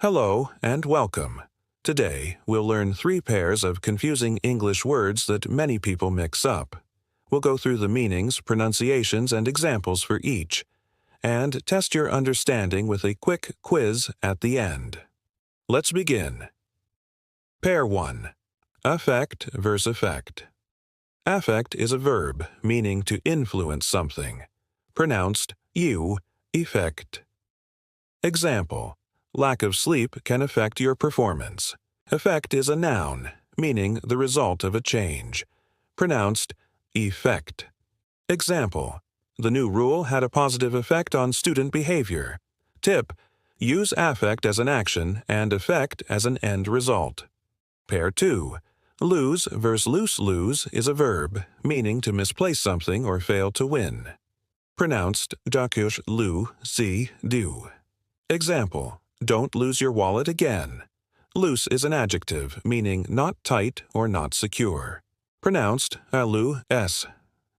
Hello and welcome. Today, we'll learn 3 pairs of confusing English words that many people mix up. We'll go through the meanings, pronunciations, and examples for each, and test your understanding with a quick quiz at the end. Let's begin. Pair 1. Affect versus effect. Affect is a verb meaning to influence something. Pronounced you, effect. Example. Lack of sleep can affect your performance. Effect is a noun, meaning the result of a change. Pronounced effect. Example. The new rule had a positive effect on student behavior. Tip. Use affect as an action and effect as an end result. Pair 2. Lose versus lose is a verb, meaning to misplace something or fail to win. Pronounced dakush lu si do. Example. Don't lose your wallet again. Loose is an adjective, meaning not tight or not secure. Pronounced alu s.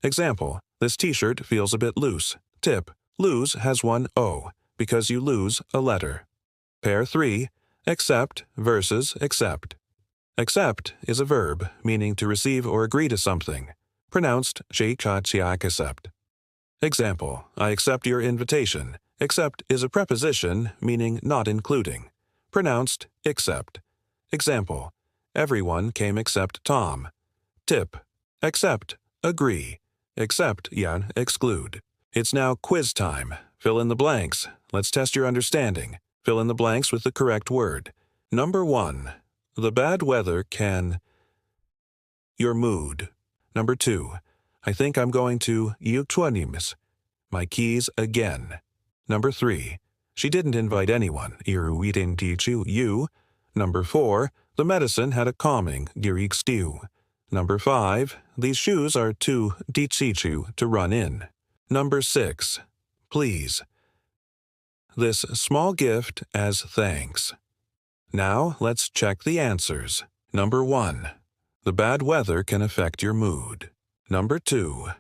Example. This t-shirt feels a bit loose. Tip. Lose has one O, because you lose a letter. Pair 3. Accept versus accept. Accept is a verb, meaning to receive or agree to something. Pronounced accept. Example. I accept your invitation. Accept is a preposition, meaning not including. Pronounced except. Example. Everyone came except Tom. Tip. Accept, agree. Accept, exclude. It's now quiz time. Fill in the blanks. Let's test your understanding. Fill in the blanks with the correct word. Number 1. The bad weather can your mood. Number 2. I think I'm going to Utuanimis. My keys again. Number 3. She didn't invite anyone. You. Number 4. The medicine had a calming stew. Number 5. These shoes are too dichichu to run in. Number 6. Please. This small gift as thanks. Now let's check the answers. Number 1. The bad weather can affect your mood. Number 2.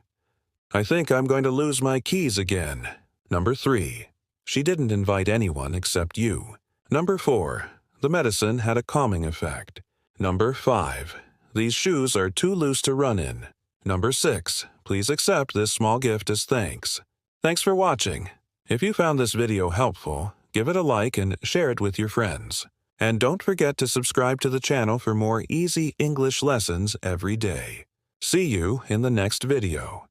I think I'm going to lose my keys again. Number 3. She didn't invite anyone except you. Number 4. The medicine had a calming effect. Number 5. These shoes are too loose to run in. Number 6. Please accept this small gift as thanks. Thanks for watching. If you found this video helpful, give it a like and share it with your friends. And don't forget to subscribe to the channel for more easy English lessons every day. See you in the next video.